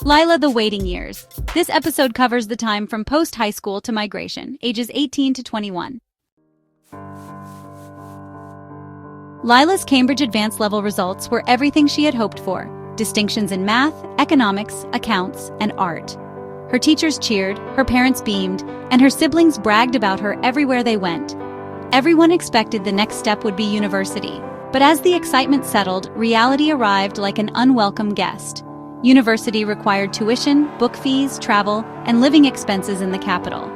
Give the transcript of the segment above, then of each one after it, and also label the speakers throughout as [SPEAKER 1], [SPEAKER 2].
[SPEAKER 1] Lila, the waiting years. This episode covers the time from post-high school to migration, ages 18 to 21. Lila's Cambridge Advanced level results were everything she had hoped for: distinctions in math, economics, accounts, and art. Her teachers cheered, her parents beamed, and her siblings bragged about her everywhere they went. Everyone expected the next step would be university. But as the excitement settled, reality arrived like an unwelcome guest. University required tuition, book fees, travel, and living expenses in the capital.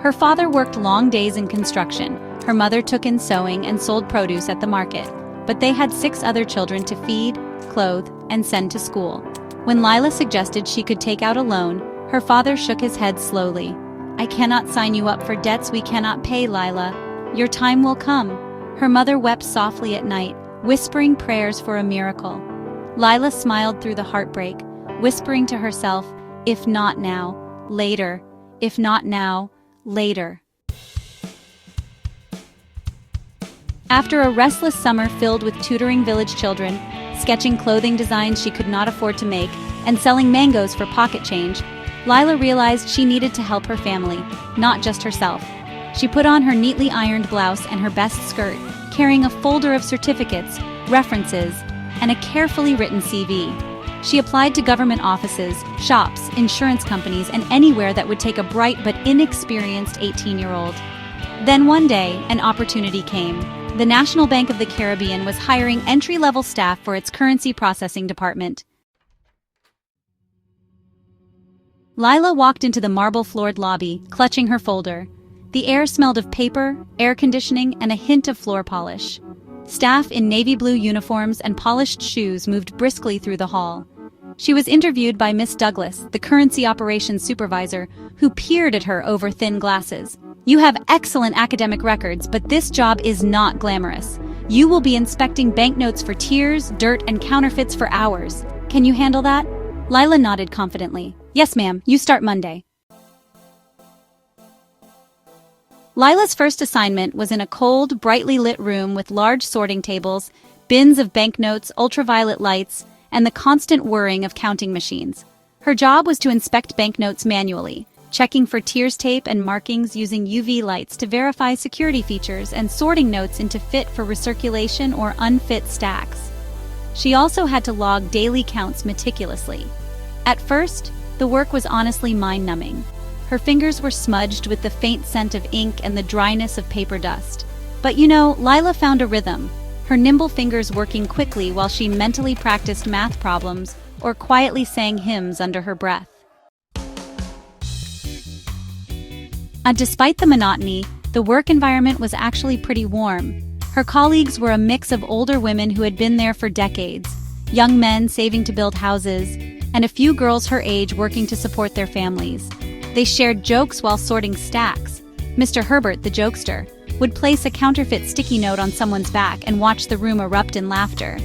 [SPEAKER 1] Her father worked long days in construction. Her mother took in sewing and sold produce at the market. But they had 6 other children to feed, clothe, and send to school. When Lila suggested she could take out a loan, her father shook his head slowly. "I cannot sign you up for debts we cannot pay, Lila. Your time will come." Her mother wept softly at night, whispering prayers for a miracle. Lila smiled through the heartbreak, whispering to herself, "If not now, later. If not now, later." After a restless summer filled with tutoring village children, sketching clothing designs she could not afford to make, and selling mangoes for pocket change, Lila realized she needed to help her family, not just herself. She put on her neatly ironed blouse and her best skirt, carrying a folder of certificates, references, and a carefully written CV. She applied to government offices, shops, insurance companies, and anywhere that would take a bright but inexperienced 18-year-old. Then one day, an opportunity came. The National Bank of the Caribbean was hiring entry-level staff for its currency processing department. Lila walked into the marble-floored lobby, clutching her folder. The air smelled of paper, air conditioning, and a hint of floor polish. Staff in navy blue uniforms and polished shoes moved briskly through the hall. She was interviewed by Miss Douglas, the currency operations supervisor, who peered at her over thin glasses. "You have excellent academic records, but this job is not glamorous. You will be inspecting banknotes for tears, dirt, and counterfeits for hours. Can you handle that?" Lila nodded confidently. "Yes, ma'am, you start Monday." Lila's first assignment was in a cold, brightly lit room with large sorting tables, bins of banknotes, ultraviolet lights, and the constant whirring of counting machines. Her job was to inspect banknotes manually, checking for tiers tape and markings using UV lights to verify security features and sorting notes into fit for recirculation or unfit stacks. She also had to log daily counts meticulously. At first, the work was honestly mind-numbing. Her fingers were smudged with the faint scent of ink and the dryness of paper dust. But Lila found a rhythm, her nimble fingers working quickly while she mentally practiced math problems or quietly sang hymns under her breath. Despite the monotony, the work environment was actually pretty warm. Her colleagues were a mix of older women who had been there for decades, young men saving to build houses, and a few girls her age working to support their families. They shared jokes while sorting stacks. Mr. Herbert, the jokester, would place a counterfeit sticky note on someone's back and watch the room erupt in laughter.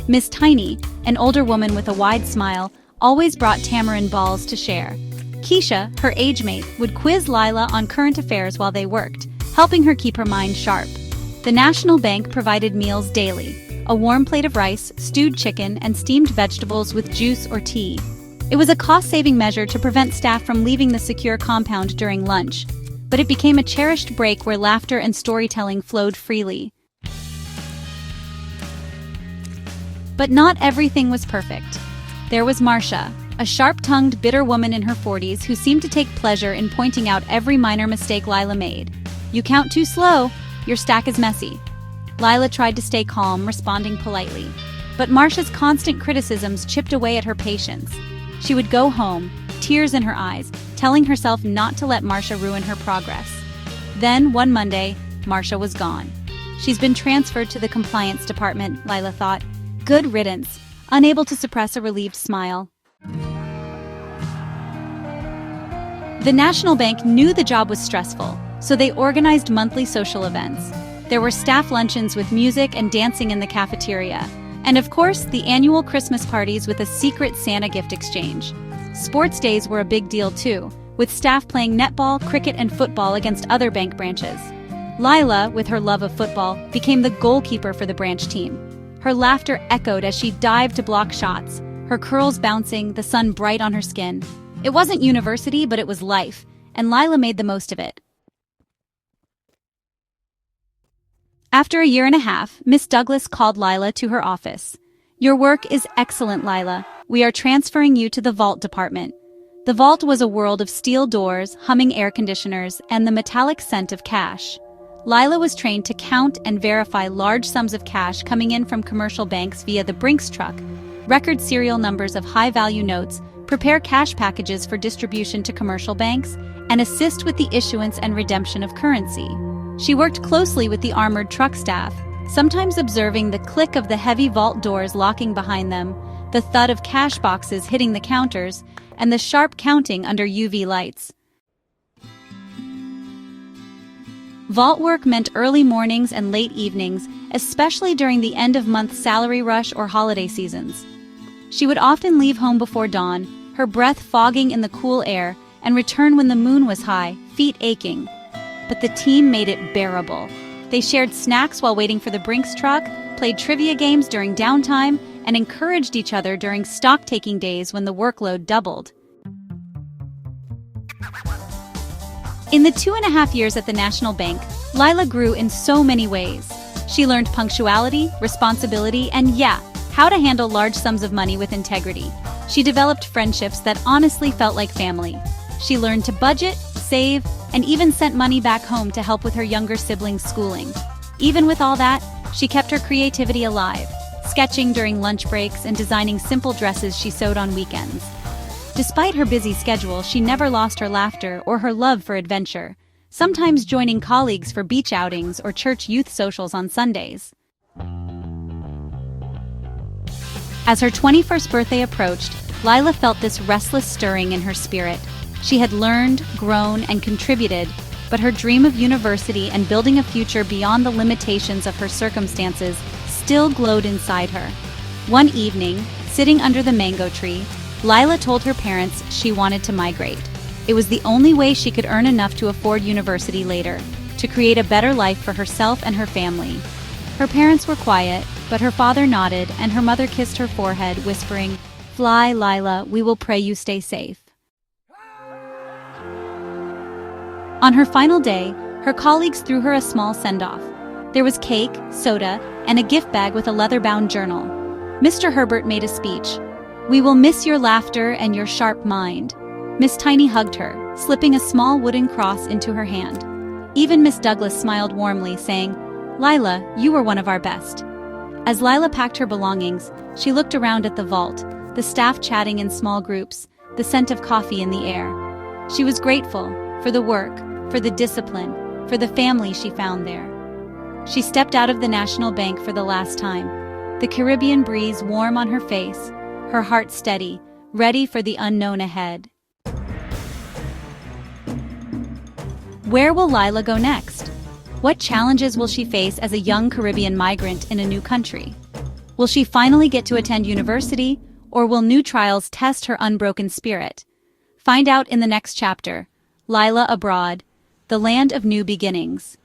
[SPEAKER 1] Miss Tiny, an older woman with a wide smile, always brought tamarind balls to share. Keisha, her age mate, would quiz Lila on current affairs while they worked, helping her keep her mind sharp. The National Bank provided meals daily: a warm plate of rice, stewed chicken, and steamed vegetables with juice or tea. It was a cost-saving measure to prevent staff from leaving the secure compound during lunch, but it became a cherished break where laughter and storytelling flowed freely. But not everything was perfect. There was Marcia, a sharp-tongued, bitter woman in her 40s who seemed to take pleasure in pointing out every minor mistake Lila made. "You count too slow. Your stack is messy." Lila tried to stay calm, responding politely. But Marcia's constant criticisms chipped away at her patience. She would go home, tears in her eyes, telling herself not to let Marcia ruin her progress. Then, one Monday, Marcia was gone. "She's been transferred to the compliance department," Lila thought. Good riddance, unable to suppress a relieved smile. The National Bank knew the job was stressful, so they organized monthly social events. There were staff luncheons with music and dancing in the cafeteria, and of course, the annual Christmas parties with a secret Santa gift exchange. Sports days were a big deal too, with staff playing netball, cricket, and football against other bank branches. Lila, with her love of football, became the goalkeeper for the branch team. Her laughter echoed as she dived to block shots, her curls bouncing, the sun bright on her skin. It wasn't university, but it was life, and Lila made the most of it. After a year and a half, Miss Douglas called Lila to her office. "Your work is excellent, Lila. We are transferring you to the vault department." The vault was a world of steel doors, humming air conditioners, and the metallic scent of cash. Lila was trained to count and verify large sums of cash coming in from commercial banks via the Brinks truck, record serial numbers of high-value notes, prepare cash packages for distribution to commercial banks, and assist with the issuance and redemption of currency. She worked closely with the armored truck staff, sometimes observing the click of the heavy vault doors locking behind them, the thud of cash boxes hitting the counters, and the sharp counting under UV lights. Vault work meant early mornings and late evenings, especially during the end-of-month salary rush or holiday seasons. She would often leave home before dawn, her breath fogging in the cool air, and return when the moon was high, feet aching. But the team made it bearable. They shared snacks while waiting for the Brinks truck, played trivia games during downtime, and encouraged each other during stock-taking days when the workload doubled. In the 2.5 years at the National Bank, Lila grew in so many ways. She learned punctuality, responsibility, and how to handle large sums of money with integrity. She developed friendships that honestly felt like family. She learned to budget, save, and even sent money back home to help with her younger siblings' schooling. Even with all that, she kept her creativity alive, sketching during lunch breaks and designing simple dresses she sewed on weekends. Despite her busy schedule, she never lost her laughter or her love for adventure, sometimes joining colleagues for beach outings or church youth socials on Sundays. As her 21st birthday approached, Lila felt this restless stirring in her spirit. She had learned, grown, and contributed, but her dream of university and building a future beyond the limitations of her circumstances still glowed inside her. One evening, sitting under the mango tree, Lila told her parents she wanted to migrate. It was the only way she could earn enough to afford university later, to create a better life for herself and her family. Her parents were quiet, but her father nodded and her mother kissed her forehead, whispering, "Fly, Lila, we will pray you stay safe." On her final day, her colleagues threw her a small send-off. There was cake, soda, and a gift bag with a leather-bound journal. Mr. Herbert made a speech. "We will miss your laughter and your sharp mind." Miss Tiny hugged her, slipping a small wooden cross into her hand. Even Miss Douglas smiled warmly, saying, "Lila, you were one of our best." As Lila packed her belongings, she looked around at the vault, the staff chatting in small groups, the scent of coffee in the air. She was grateful for the work, for the discipline, for the family she found there. She stepped out of the National Bank for the last time, the Caribbean breeze warm on her face, her heart steady, ready for the unknown ahead. Where will Lila go next? What challenges will she face as a young Caribbean migrant in a new country? Will she finally get to attend university, or will new trials test her unbroken spirit? Find out in the next chapter, Lila Abroad, the Land of New Beginnings.